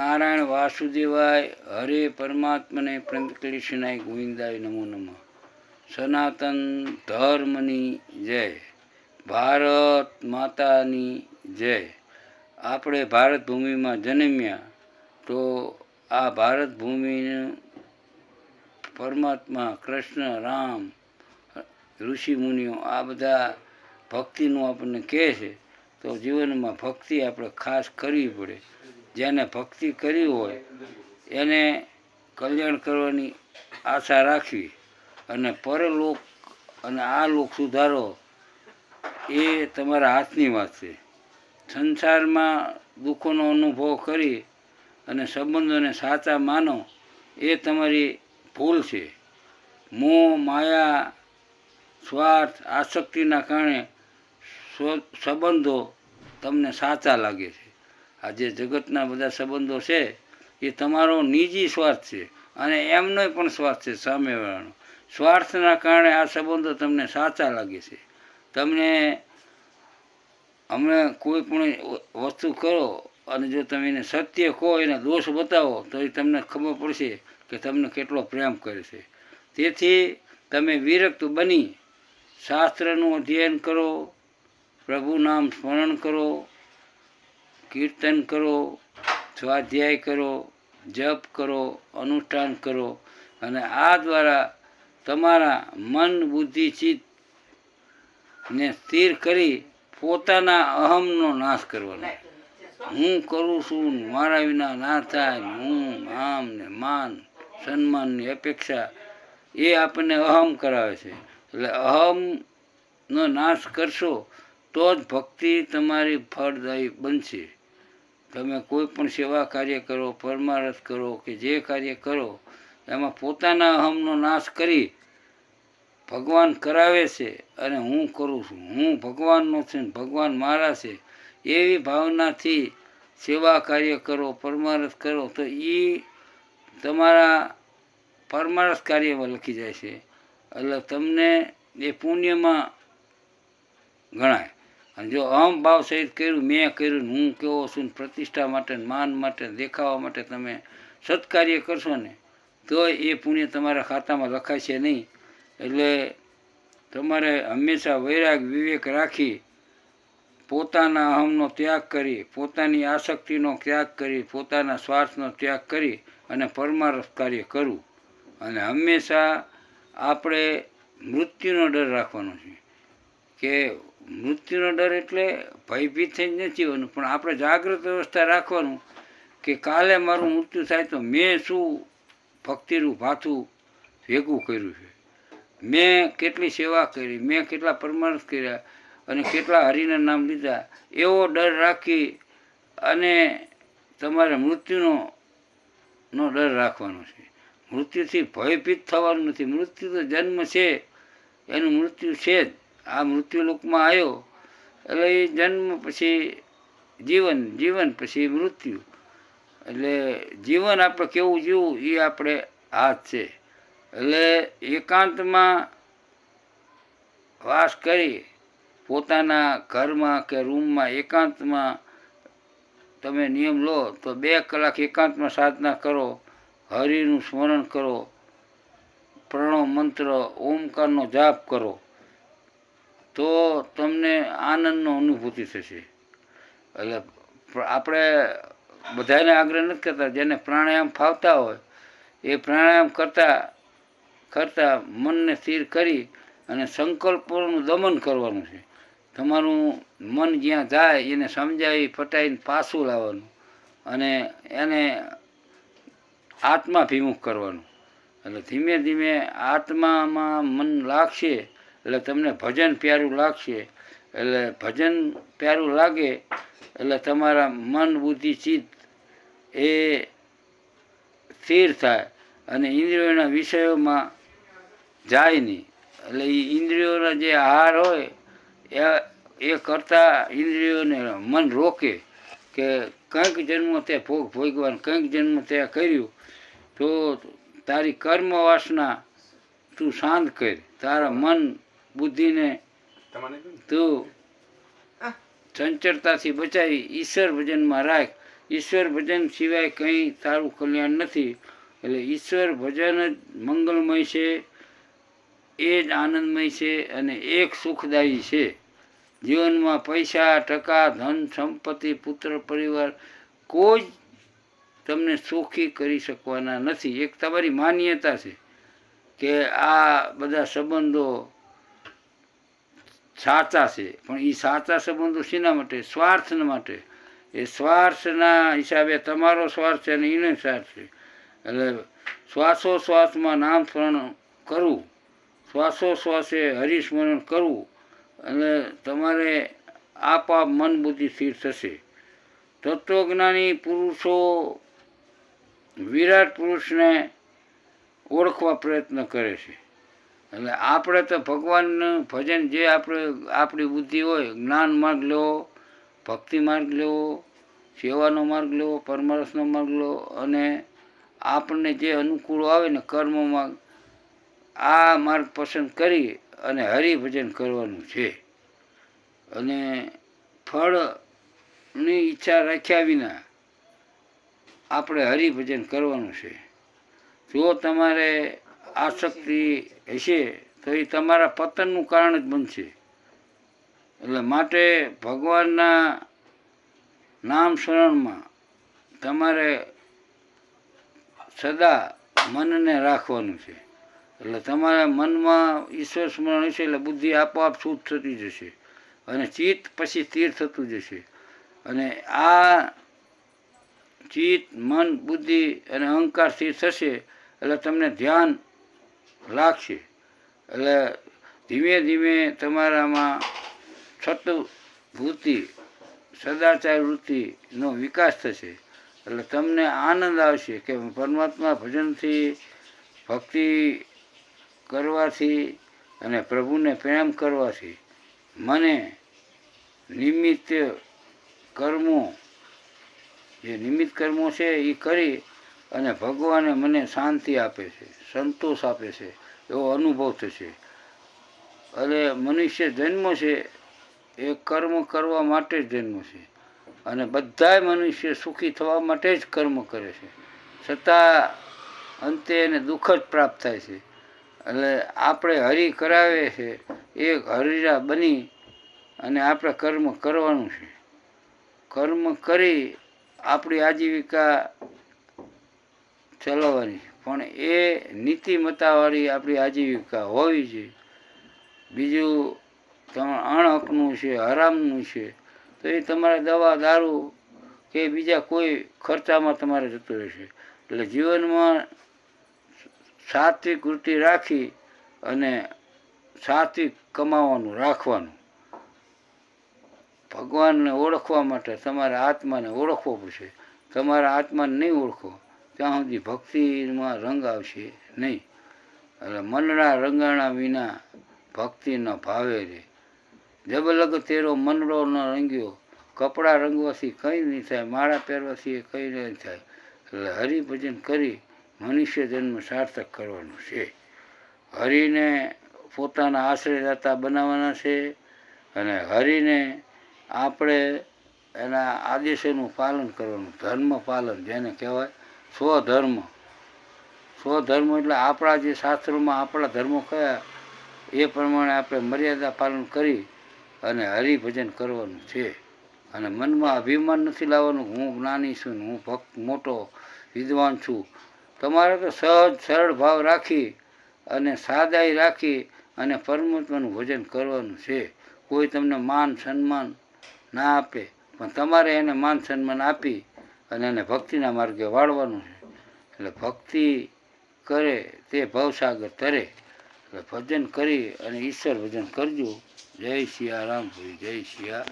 નારાયણ વાસુદેવાય હરે પરમાત્મને પ્રેમકૃષ્ણાય ગોવિંદાય નમો નમઃ. સનાતન ધર્મની જય, ભારત માતાની જય. આપણે ભારત ભૂમિમાં જન્મ્યા તો આ ભારત ભૂમિનું પરમાત્મા કૃષ્ણ રામ ઋષિ મુનિઓ આ બધા ભક્તિનું આપણને કહે છે. તો જીવનમાં ભક્તિ આપણે ખાસ કરવી પડે. જેને ભક્તિ કરી હોય એને કલ્યાણ કરવાની આશા રાખવી અને પરલોક અને આ લોક સુધારો એ તમારા હાથની વાત છે. સંસારમાં દુઃખોનો અનુભવ કરી અને સંબંધોને સાચા માનો એ તમારી ભૂલ છે. મોહ માયા સ્વાર્થ આસક્તિના કારણે સંબંધો તમને સાચા લાગે છે. આ જે જગતના બધા સંબંધો છે એ તમારો નિજી સ્વાર્થ છે અને એમનો પણ સ્વાર્થ છે. સામેવાળાનો સ્વાર્થના કારણે આ સંબંધો તમને સાચા લાગે છે. તમને હમણાં કોઈ પણ વસ્તુ કરો અને જો તમે એને સત્ય કહો, એને દોષ બતાવો તો એ તમને ખબર પડશે કે તમને કેટલો પ્રેમ કરે છે. તેથી તમે વિરક્ત બની શાસ્ત્રનું અધ્યયન કરો, પ્રભુ નામ સ્મરણ કરો, કીર્તન કરો, સ્વાધ્યાય કરો, જપ કરો, અનુષ્ઠાન કરો અને આ દ્વારા તમારા મન બુદ્ધિ ચિત્તને સ્થિર કરી પોતાના અહમનો નાશ કરવાનો. હું કરું છું, મારા વિના ના થાય, હું આમ ને માન સન્માનની અપેક્ષા એ આપણને અહમ કરાવે છે. એટલે અહમનો નાશ કરશો તો જ ભક્તિ તમારી ફળદાયી બનશે. તમે કોઈ પણ સેવા કાર્ય કરો, પરમારથ કરો કે જે કાર્ય કરો એમાં પોતાના અહમનો નાશ કરી ભગવાન કરાવે છે અને હું કરું છું, હું ભગવાનનો છું, ભગવાન મારા છે એવી ભાવનાથી સેવા કાર્ય કરો, પરમારથ કરો તો એ તમારા પરમારથ કાર્યમાં લખી જાય છે. એટલે તમને એ પુણ્યમાં ગણાય. અને જો અહમ ભાવ સહિત કર્યું, મેં કર્યું, હું કેવો છું, પ્રતિષ્ઠા માટે માન માટે દેખાવા માટે તમે સત્કાર્ય કરશો ને તો એ પુણ્ય તમારા ખાતામાં લખાય છે નહીં. એટલે તમારે હંમેશા વૈરાગ વિવેક રાખી પોતાના અહમનો ત્યાગ કરી, પોતાની આસક્તિનો ત્યાગ કરી, પોતાના સ્વાર્થનો ત્યાગ કરી અને પરમાર્થ કાર્ય કરવું. અને હંમેશા આપણે મૃત્યુનો ડર રાખવાનો છે. કે મૃત્યુનો ડર એટલે ભયભીત થઈ જ નથી હોવાનું, પણ આપણે જાગૃત અવસ્થા રાખવાનું કે કાલે મારું મૃત્યુ થાય તો મેં શું ભક્તિનું ભાથું ભેગું કર્યું છે, મેં કેટલી સેવા કરી, મેં કેટલા પરમાર્થ કર્યા અને કેટલા હરિના નામ લીધા, એવો ડર રાખી અને તમારે મૃત્યુનો ડર રાખવાનો છે. મૃત્યુથી ભયભીત થવાનું નથી. મૃત્યુ તો જન્મ છે, એનું મૃત્યુ છે જ. આ મૃત્યુલોકમાં આવ્યો એટલે એ જન્મ પછી જીવન, જીવન પછી મૃત્યુ. એટલે જીવન આપણે કેવું જીવવું એ આપણે હાથ છે. એટલે એકાંતમાં વાસ કરી પોતાના ઘરમાં કે રૂમમાં એકાંતમાં તમે નિયમ લો તો 2 કલાક એકાંતમાં સાધના કરો, હરિનું સ્મરણ કરો, પ્રણવ મંત્ર ઓમકારનો જાપ કરો તો તમને આનંદનો અનુભૂતિ થશે. એટલે આપણે બધાને આગ્રહ નથી કરતા. જેને પ્રાણાયામ ફાવતા હોય એ પ્રાણાયામ કરતાં મનને સ્થિર કરી અને સંકલ્પોનું દમન કરવાનું છે. તમારું મન જ્યાં જાય એને સમજાવી પટાઈને પાછું લાવવાનું અને એને આત્માભિમુખ કરવાનું. એટલે ધીમે ધીમે આત્મામાં મન લાગશે એટલે તમને ભજન પ્યારું લાગશે. એટલે ભજન પ્યારું લાગે એટલે તમારા મન બુદ્ધિ ચિત્ત એ સ્થિર થાય અને ઇન્દ્રિયોના વિષયોમાં જાય નહીં. એટલે એ ઇન્દ્રિયોના જે આહાર હોય એ કરતાં ઇન્દ્રિયોને મન રોકે કે કંઈક જન્મ તે ભોગ ભોગવાન, કંઈક જન્મ તે કર્યું તો તારી કર્મ વાસના તું શાંત કર, તારા મન બુદ્ધિને તું ચંચળતાથી બચાવી ઈશ્વર ભજનમાં રાખ. ઈશ્વર ભજન સિવાય કંઈ તારું કલ્યાણ નથી. એટલે ઈશ્વર ભજન જ મંગલમય છે, એ જ આનંદમય છે અને એક સુખદાયી છે. જીવનમાં પૈસા, ટકા, ધન, સંપત્તિ, પુત્ર, પરિવાર કોઈ જ તમને સુખી કરી શકવાના નથી. એક તમારી માન્યતા છે કે આ બધા સંબંધો સાચા છે, પણ એ સાચા સંબંધો શેના માટે? સ્વાર્થના માટે. એ સ્વાર્થના હિસાબે તમારો સ્વાર્થ છે અને એનો સ્વાર્થ છે. એટલે શ્વાસોશ્વાસમાં નામ સ્મરણ કરવું, શ્વાસોશ્વાસે હરિસ્મરણ કરવું, અને તમારે આપોઆપ મન બુદ્ધિ સ્થિર થશે. તત્વજ્ઞાની પુરુષો વિરાટ પુરુષને ઓળખવા પ્રયત્ન કરે છે. એટલે આપણે તો ભગવાનનું ભજન જે આપણી બુદ્ધિ હોય, જ્ઞાન માર્ગ લેવો, ભક્તિ માર્ગ લેવો, સેવાનો માર્ગ લેવો, પરમારસનો માર્ગ લેવો, અને આપણને જે અનુકૂળ આવે ને કર્મ માર્ગ, આ માર્ગ પસંદ કરી અને હરિભજન કરવાનું છે. અને ફળની ઈચ્છા રાખ્યા વિના આપણે હરિભજન કરવાનું છે. જો તમારે આસક્તિ હશે તો એ તમારા પતનનું કારણ જ બનશે. એટલે માટે ભગવાનના નામ સ્મરણમાં તમારે સદા મનને રાખવાનું છે. એટલે તમારા મનમાં ઈશ્વર સ્મરણ હશે એટલે બુદ્ધિ આપોઆપ શુદ્ધ થતી જશે અને ચિત્ત પછી સ્થિર થતું જશે. અને આ ચિત્ત, મન, બુદ્ધિ અને અહંકાર સ્થિર થશે એટલે તમને ધ્યાન લાગશે. એટલે ધીમે ધીમે તમારામાં સત્વૃત્તિ, સદાચાર વૃત્તિનો વિકાસ થશે. એટલે તમને આનંદ આવશે કે પરમાત્મા ભજનથી, ભક્તિ કરવાથી અને પ્રભુને પ્રેમ કરવાથી મને નિમિત્ત કર્મો, જે નિમિત્ત કર્મો છે એ કરી અને ભગવાને મને શાંતિ આપે છે, સંતોષ આપે છે, એવો અનુભવ થશે. અને મનુષ્ય જન્મ છે એ કર્મ કરવા માટે જ જન્મ છે, અને બધાય મનુષ્ય સુખી થવા માટે જ કર્મ કરે છે, છતાં અંતે એને દુઃખ જ પ્રાપ્ત થાય છે. એટલે આપણે હરિ કરાવે છે એ હરિરા બની અને આપણે કર્મ કરવાનું છે. કર્મ કરી આપણી આજીવિકા ચલાવવાની, પણ એ નીતિમત્તાવાળી આપણી આજીવિકા હોવી જોઈએ. બીજું અણહકનું છે, હરામનું છે, તો એ તમારે દવા, દારૂ કે બીજા કોઈ ખર્ચામાં તમારે જતું રહેશે. એટલે જીવનમાં સાત્વિક વૃત્તિ રાખી અને સાત્વિક કમાવાનું રાખવાનું. ભગવાનને ઓળખવા માટે તમારે આત્માને ઓળખવો પડશે. તમારા આત્માને નહીં ઓળખો ત્યાં સુધી ભક્તિમાં રંગ આવશે નહીં. એટલે મનના રંગાણા વિના ભક્તિ ન ભાવે રે. જબ લગ તેરો મનડો ન રંગ્યો, કપડાં રંગવાથી કંઈ નહીં થાય, માળા પહેરવાથી એ કંઈ નહીં થાય. એટલે હરિભજન કરી મનુષ્ય જન્મ સાર્થક કરવાનો છે. હરિને પોતાના આશ્રયદાતા બનાવવાના છે અને હરિને આપણે એના આદેશોનું પાલન કરવાનું, ધર્મ પાલન જેને કહેવાય સ્વધર્મ. સ્વધર્મ એટલે આપણા જે શાસ્ત્રોમાં આપણા ધર્મો કયા એ પ્રમાણે આપણે મર્યાદા પાલન કરી અને હરિભજન કરવાનું છે. અને મનમાં અભિમાન નથી લાવવાનું હું જ્ઞાની છું, હું ભક્ત મોટો વિદ્વાન છું. તમારે તો સહજ સરળ ભાવ રાખી અને સાદાઈ રાખી અને પરમાત્માનું ભજન કરવાનું છે. કોઈ તમને માન સન્માન ના આપે પણ તમારે એને માન સન્માન આપી અને એને ભક્તિના માર્ગે વાળવાનું છે. એટલે ભક્તિ કરે તે ભવસાગર તરે. એટલે ભજન કરી અને ઈશ્વર ભજન કરજો. જય સિયારામ, જય સિયા.